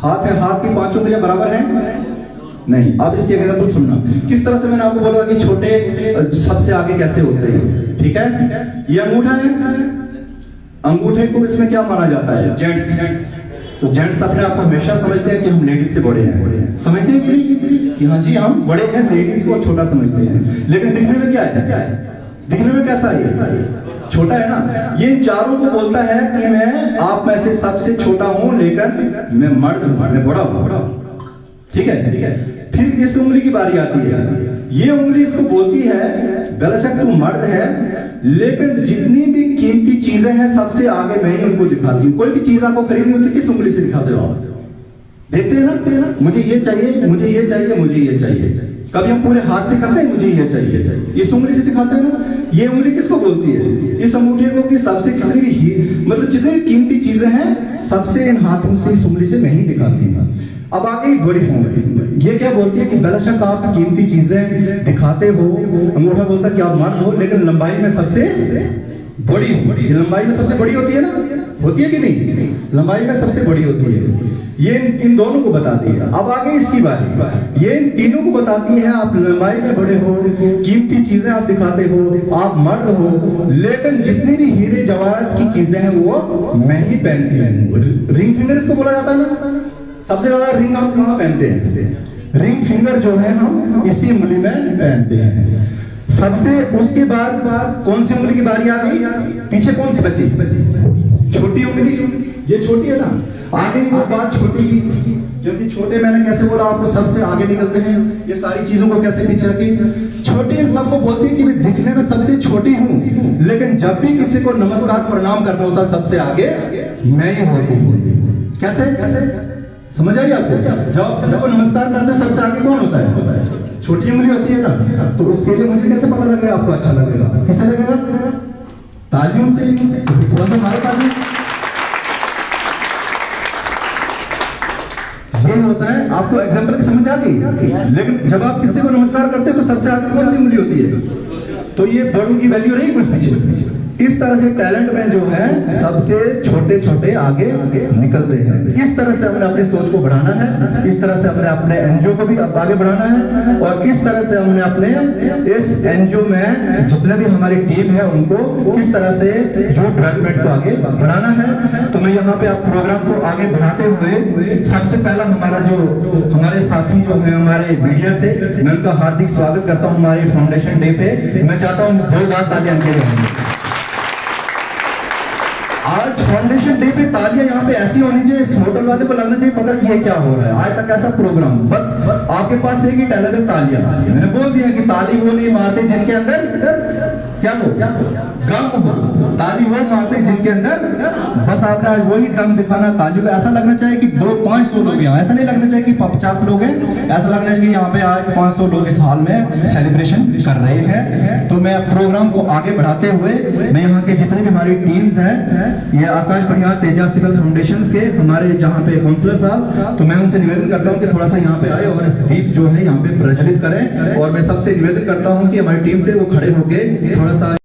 हाथ है, हाथ की 5 उंगलियां बराबर हैं? नहीं। अब इसके एग्जाम्पल सुनना, किस तरह से मैंने आपको बोला कि छोटे सबसे आगे कैसे होते हैं। ठीक है, ये अंगूठा है, अंगूठे को इसमें क्या माना जाता है? जेंट्स। तो जेंट्स अपने आप को हमेशा समझते हैं कि हम लेडीज से बड़े हैं, समझते हैं कि नहीं कि हाँ जी हम बड़े हैं, लेडीज को छोटा समझते हैं। लेकिन दिखने में क्या है? दिखने में कैसा है? छोटा है ना। ये चारों को बोलता है कि मैं आप में से सबसे छोटा हूं, लेकिन मैं मर्द हूं, मैं बड़ा हूं। ठीक है। फिर इस उंगली की बारी आती है, ये उंगली इसको बोलती है बेशक तू मर्द है, लेकिन जितनी भी कीमती चीजें हैं सबसे आगे मैं ही उनको दिखाती हूँ। कोई भी चीज आपको खरीदनी होती है किस उंगली से दिखाते हो आप? देखते हैं ना, मुझे ये चाहिए, मुझे ये चाहिए, मुझे ये चाहिए। कभी हम पूरे हाथ से करते हैं मुझे ये चाहिए, इस उंगली से दिखाते हैं ना। ये उंगली किसको बोलती है? इस अंगूठे को कि सबसे जितनी भी मतलब जितनी भी कीमती चीजें हैं सबसे इन हाथों से इस उंगली से मैं ही दिखाती हूँ। अब आ गई बड़ी उंगली, ये क्या बोलती है कि बेशक आप कीमती चीजें दिखाते हो। अंगूठा बोलता है कि आप मर्द हो, लेकिन लंबाई में सबसे बड़ी हो। ये लंबाई में सबसे बड़ी होती है ना, होती है कि नहीं? लंबाई में सबसे बड़ी होती है। ये इन दोनों को बताती है। अब आगे इसकी बारी, ये इन तीनों को बताती है आप लंबाई में बड़े हो, कीमती चीजें आप दिखाते हो, आप मर्द हो, लेकिन जितनी भी हीरे जवाहरात की चीजें हैं वो मैं ही पहनती हूँ। रिंग फिंगर इसको बोला जाता है ना। सबसे ज्यादा रिंग हम कहाँ पहनते हैं? रिंग फिंगर जो है हम इसी उंगली में पहनते हैं। सबसे उसके बाद कौन सी उंगली की बारी आ गई? पीछे कौन सी बची? छोटी उंगली। ये छोटी है ना। आगे वो बात छोटी की, जबकि छोटे मैंने कैसे बोला आपको सबसे आगे निकलते हैं। ये सारी चीजों को कैसे पीछे रखी? छोटी सबको बोलती है कि मैं दिखने में सबसे छोटी हूँ, लेकिन जब भी किसी को नमस्कार प्रणाम करना होता सबसे आगे मैं ही होती हूँ। कैसे समझ आई आपको? जब किसी को नमस्कार करते हैं सबसे आगे कौन होता है? छोटी उंगली होती है ना। तो उसके लिए मुझे कैसे पता लगेगा आपको अच्छा लगेगा? कैसे लगेगा? तालियों से। थोड़ा सा हमारे पास ये होता है। आपको एग्जाम्पल की समझ आ गई? लेकिन जब आप किसी को नमस्कार करते हैं तो सबसे आगे कौन सी उंगली होती है? तो ये बड़ों की वैल्यू नहीं कुछ पीछे। इस तरह से टैलेंट में जो है सबसे छोटे छोटे आगे निकलते हैं। इस तरह से हमने अपनी सोच को बढ़ाना है, इस तरह से हमने अपने एनजीओ को भी आगे बढ़ाना है, और इस तरह से हमने अपने इस एनजीओ में जितने भी हमारी टीम है उनको किस तरह से जो डेवलपमेंट को आगे बढ़ाना है। तो मैं यहाँ पे आप प्रोग्राम को आगे बढ़ाते हुए सबसे पहला हमारा जो हमारे साथी जो है हमारे मीडिया से, मैं उनका हार्दिक स्वागत करता हूँ हमारे फाउंडेशन डे पे। मैं चाहता हूँ जोरदार तालियां दे रहेंगे। आज फाउंडेशन डे पे तालियां यहाँ पे ऐसी होनी चाहिए, इस होटल वाले को लगना चाहिए पता कि ये क्या हो रहा है। आज तक ऐसा प्रोग्राम बस आपके पास एक ही टैलेंट है, तालियां। मैंने बोल दिया कि ताली वो नहीं मारते जिनके अंदर क्या हो गम हो, ताली वो मारते जिनके अंदर बस आपने आज वही दम दिखाना। ताली को ऐसा लगना चाहिए कि 200-500 लोग यहाँ, ऐसा नहीं लगना चाहिए कि 50 लोग हैं, ऐसा लगना चाहिए कि यहाँ पे आज 500 लोग इस हाल में सेलिब्रेशन कर रहे हैं। तो मैं प्रोग्राम को आगे बढ़ाते हुए मैं यहाँ के जितने भी हमारी टीम्स हैं, ये आकाश परिहार तेजा सिकल फाउंडेशन के हमारे जहाँ पे काउंसलर साहब, तो मैं उनसे निवेदन करता हूँ कि थोड़ा सा यहाँ पे आए और दीप जो है यहाँ पे प्रज्वलित करें। और मैं सबसे निवेदन करता हूँ कि हमारी टीम से वो खड़े होके थोड़ा सा